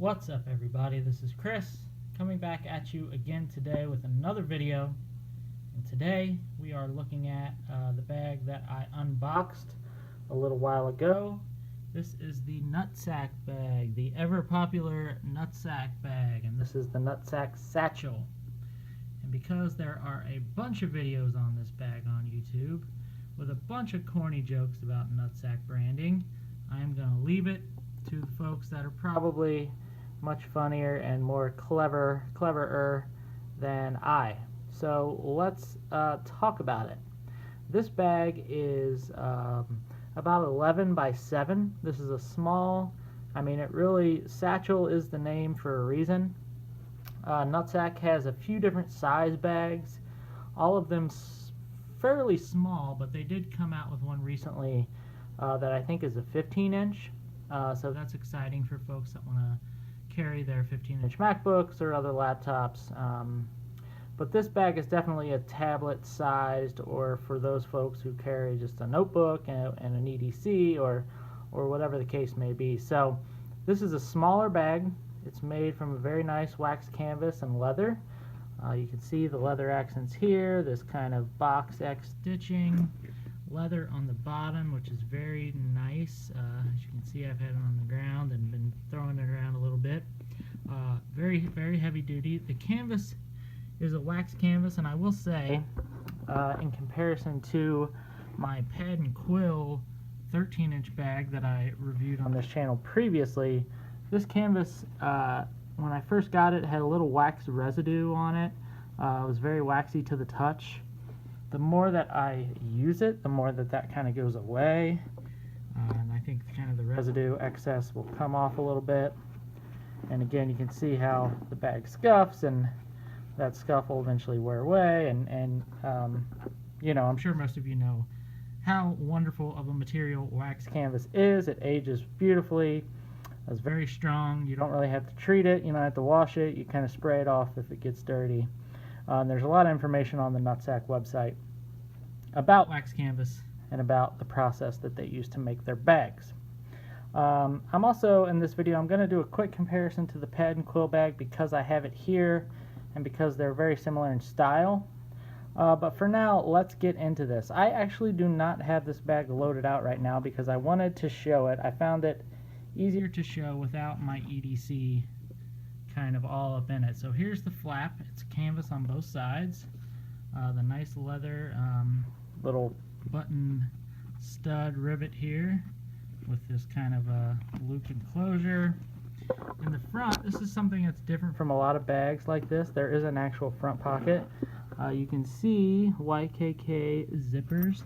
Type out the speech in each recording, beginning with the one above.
What's up, everybody? This is Chris coming back at you again today with another video. And today we are looking at the bag that I unboxed a little while ago. This is the Nutsac bag, the ever popular Nutsac bag, and this is the Nutsac Satchel. And because there are a bunch of videos on this bag on YouTube with a bunch of corny jokes about Nutsac branding, I am going to leave it to the folks that are probably much funnier and more cleverer than I. So let's talk about it. This bag is about 11 by 7. This is a small, Satchel is the name for a reason. Nutsac has a few different size bags, all of them fairly small, but they did come out with one recently that I think is a 15-inch. So that's exciting for folks that want to carry their 15-inch MacBooks or other laptops. But this bag is definitely a tablet-sized, or for those folks who carry just a notebook and an EDC or whatever the case may be. So this is a smaller bag. It's made from a very nice wax canvas and leather. You can see the leather accents here, this kind of box X stitching, leather on the bottom, which is very nice. As you can see, I've had it on the ground and been throwing it around a little bit. Very heavy duty. The canvas is a wax canvas, and I will say, in comparison to my Pad Quill 13-inch bag that I reviewed on this channel previously, this canvas, when I first got it, had a little wax residue on it. It was very waxy to the touch. The more that I use it, the more that kind of goes away. And I think kind of the residue excess will come off a little bit. And again, you can see how the bag scuffs, and that scuff will eventually wear away. And you know, I'm sure most of you know how wonderful of a material wax canvas is. It ages beautifully. It's very strong. You don't really have to treat it. You don't have to wash it. You kind of spray it off if it gets dirty. There's a lot of information on the Nutsac website about wax canvas and about the process that they use to make their bags. I'm also, in this video, I'm going to do a quick comparison to the Pad Quill bag because I have it here and because they're very similar in style. But for now, let's get into this. I actually do not have this bag loaded out right now because I wanted to show it. I found it easier to show without my EDC kind of all up in it. So here's the flap. It's canvas on both sides. The nice leather little button stud rivet here with this kind of a loop enclosure. In the front, this is something that's different from a lot of bags like this. There is an actual front pocket. You can see YKK zippers.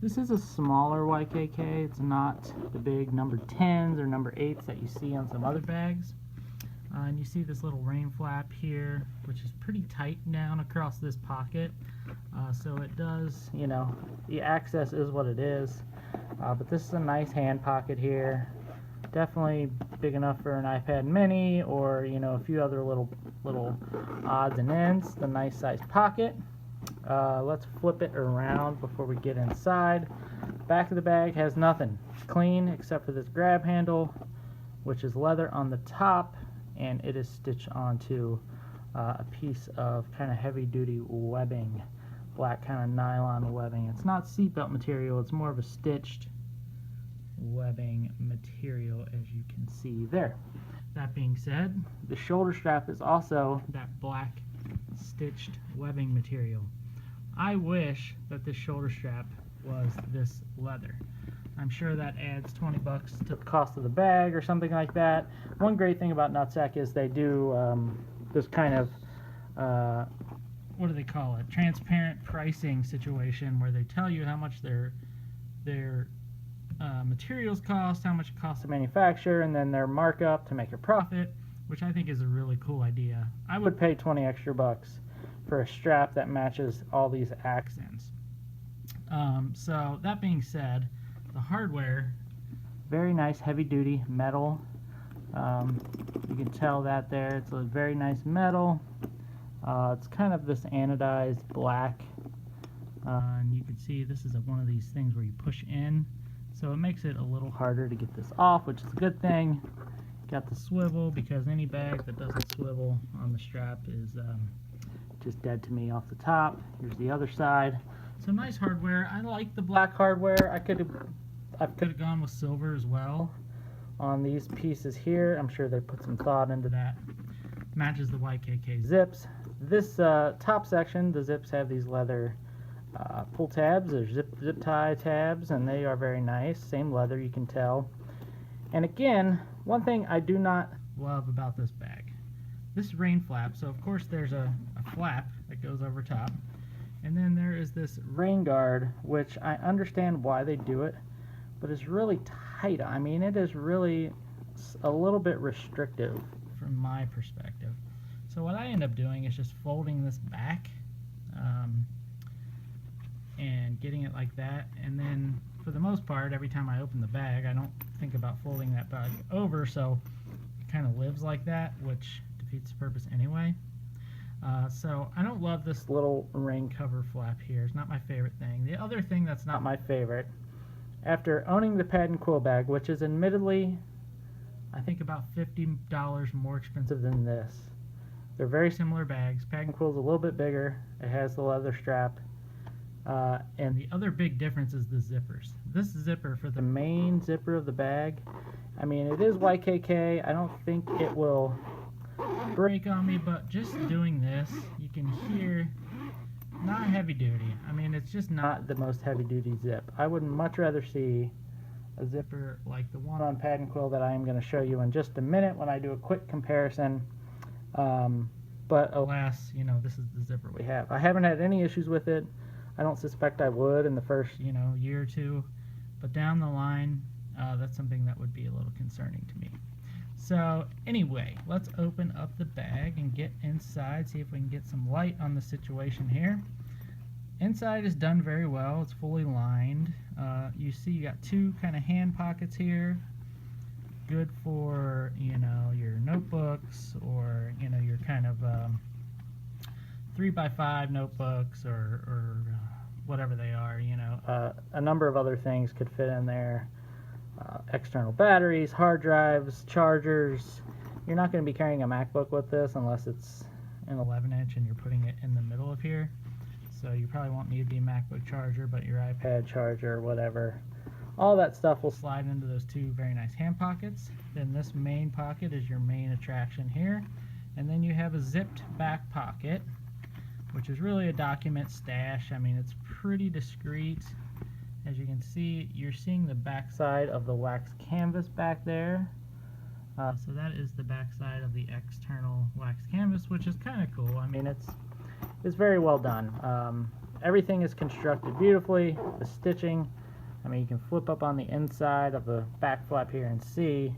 This is a smaller YKK. It's not the big number 10s or number 8s that you see on some other bags. And you see this little rain flap here, which is pretty tight down across this pocket. So it does, you know, the access is what it is. But this is a nice hand pocket here. Definitely big enough for an iPad mini or, you know, a few other little odds and ends. The nice size pocket. Let's flip it around before we get inside. Back of the bag has nothing. It's clean except for this grab handle, which is leather on the top, and it is stitched onto a piece of kind of heavy duty webbing, black kind of nylon webbing. It's not seatbelt material, it's more of a stitched webbing material, as you can see there. That being said, the shoulder strap is also that black stitched webbing material. I wish that this shoulder strap was this leather. I'm sure that adds 20 bucks to the cost of the bag or something like that. One great thing about Nutsac is they do this kind of, what do they call it? Transparent pricing situation where they tell you how much their materials cost, how much it costs to manufacture, and then their markup to make a profit, which I think is a really cool idea. I would pay 20 extra bucks for a strap that matches all these accents. So that being said, the hardware, very nice heavy duty metal. You can tell that there. It's a very nice metal. It's kind of this anodized black. And you can see this is one of these things where you push in. So it makes it a little harder to get this off, which is a good thing. Got the swivel, because any bag that doesn't swivel on the strap is just dead to me off the top. Here's the other side. So nice hardware. I like the black hardware. I could have gone with silver as well on these pieces here. I'm sure they put some thought into that. Matches the YKK zips. This top section, the zips have these leather pull tabs. They're zip tie tabs, and they are very nice. Same leather, you can tell. And again, one thing I do not love about this bag, this rain flap. So of course there's a flap that goes over top, and then there is this rain guard, which I understand why they do it, but it's really tight. I mean, it is really a little bit restrictive from my perspective. So what I end up doing is just folding this back and getting it like that, and then for the most part, every time I open the bag, I don't think about folding that bag over, so it kind of lives like that, which defeats the purpose anyway. So I don't love this little rain cover flap here. It's not my favorite thing. The other thing that's not my favorite, after owning the Pad Quill bag, which is admittedly, I think about $50 more expensive than this. They're very similar bags. Pad Quill's a little bit bigger. It has the leather strap. And the other big difference is the zippers. This zipper for the main zipper of the bag, I mean, it is YKK. I don't think it will break on me, but just doing this, you can hear, not heavy duty. I mean, it's just not the most heavy duty zip. I would much rather see a zipper like the one on Pad Quill that I am going to show you in just a minute when I do a quick comparison. But alas, you know, this is the zipper we have. I haven't had any issues with it. I don't suspect I would in the first, year or two, but down the line, that's something that would be a little concerning to me. So anyway, let's open up the bag and get inside, see if we can get some light on the situation here. Inside is done very well. It's fully lined. You see you got two kind of hand pockets here. Good for, your notebooks, or, your kind of 3x5 notebooks, or whatever they are, a number of other things could fit in there. External batteries, hard drives, chargers. You're not going to be carrying a MacBook with this unless it's an 11-inch and you're putting it in the middle of here. So you probably won't need the MacBook charger, but your iPad charger or whatever. All that stuff will slide into those two very nice hand pockets. Then this main pocket is your main attraction here. And then you have a zipped back pocket, which is really a document stash. I mean, it's pretty discreet. As you can see, you're seeing the back side of the wax canvas back there. So that is the back side of the external wax canvas, which is kind of cool. I mean, it's very well done. Everything is constructed beautifully. The stitching, I mean, you can flip up on the inside of the back flap here and see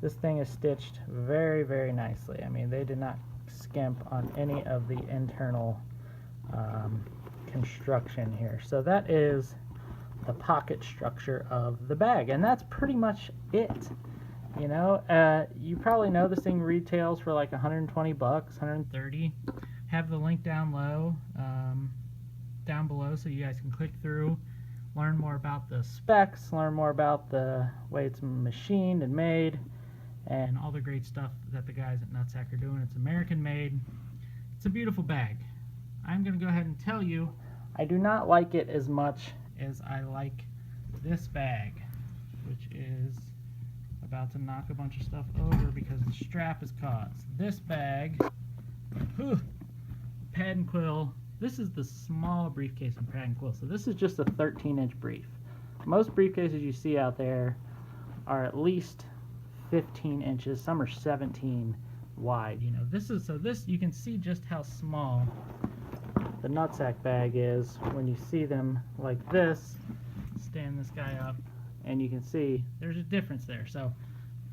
this thing is stitched very, very nicely. I mean, they did not skimp on any of the internal construction here. So that is the pocket structure of the bag, and that's pretty much it. You probably know this thing retails for like 120 bucks, 130. Have the link down below so you guys can click through, learn more about the specs, learn more about the way it's machined and made, and all the great stuff that the guys at Nutsac are doing. It's American made. It's a beautiful bag. I'm going to go ahead and tell you, I do not like it as much as I like this bag, which is about to knock a bunch of stuff over because the strap is caught. This bag, Pad Quill, this is the small briefcase in Pad Quill, so this is just a 13-inch brief. Most briefcases you see out there are at least 15 inches, some are 17 wide. This you can see just how small the Nutsac bag is when you see them like this. Stand this guy up and you can see there's a difference there. So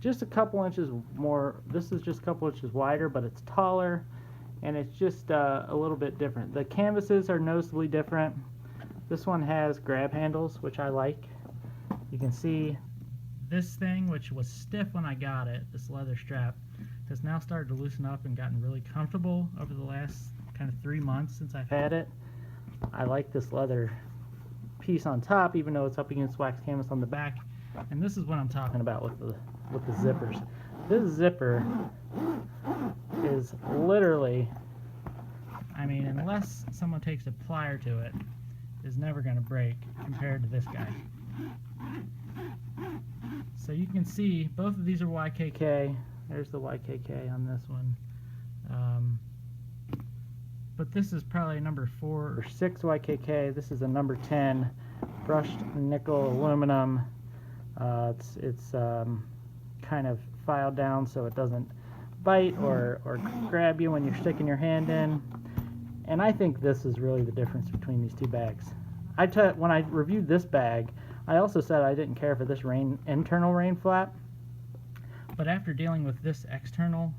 just a couple inches more. This is just a couple inches wider, but it's taller, and it's just a little bit different. The canvases are noticeably different. This one has grab handles, which I like. You can see this thing, which was stiff when I got it, this leather strap, has now started to loosen up and gotten really comfortable over the last kind of 3 months since I've had it. I like this leather piece on top, even though it's up against wax canvas on the back. And this is what I'm talking about with with the zippers. This zipper is literally, I mean, unless someone takes a plier to it, is never going to break compared to this guy. So you can see both of these are YKK. There's the YKK on this one. But this is probably number 4 or 6 YKK. This is a number 10 brushed nickel aluminum. It's kind of filed down so it doesn't bite or grab you when you're sticking your hand in. And I think this is really the difference between these two bags. When I reviewed this bag, I also said I didn't care for this internal rain flap. But after dealing with this external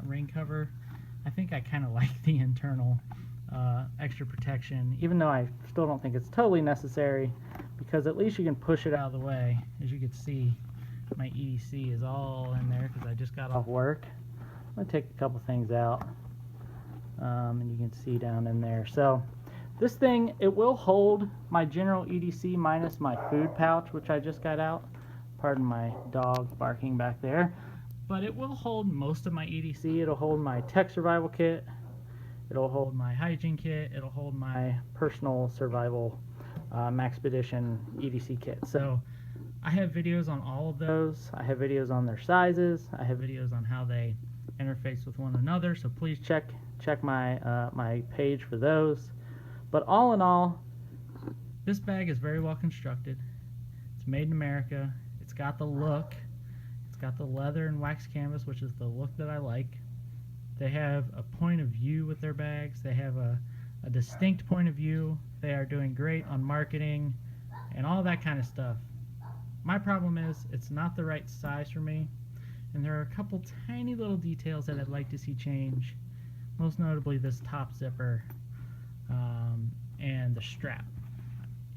rain cover, I think I kind of like the internal extra protection, even though I still don't think it's totally necessary, because at least you can push it out of the way. As you can see, my EDC is all in there because I just got off work. I'm going to take a couple things out, and you can see down in there. So this thing, it will hold my general EDC minus my food pouch, which I just got out. Pardon my dog barking back there. But it will hold most of my EDC. It'll hold my tech survival kit. It'll hold my hygiene kit. It'll hold my personal survival Maxpedition EDC kit. So I have videos on all of those. I have videos on their sizes. I have videos on how they interface with one another. So please check my my page for those. But all in all, this bag is very well constructed. It's made in America. It's got the look. It's got the leather and wax canvas, which is the look that I like. They have a point of view with their bags. They have a distinct point of view. They are doing great on marketing and all that kind of stuff. My problem is it's not the right size for me, and there are a couple tiny little details that I'd like to see change, most notably this top zipper and the strap.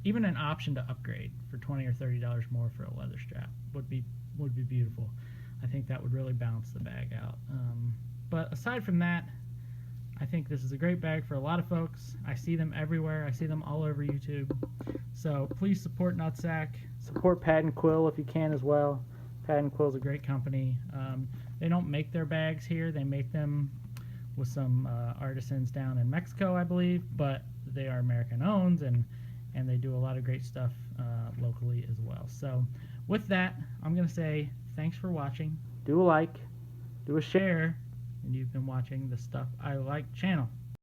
Even an option to upgrade for $20 or $30 more for a leather strap would be beautiful. I think that would really balance the bag out. But aside from that, I think this is a great bag for a lot of folks. I see them everywhere. I see them all over YouTube. So please support Nutsac. Support Pad Quill if you can as well. Pad Quill is a great company. They don't make their bags here. They make them with some artisans down in Mexico, I believe. But they are American owned, and they do a lot of great stuff locally as well. So with that, I'm going to say thanks for watching. Do a like, do a share, and you've been watching the Stuff I Like channel.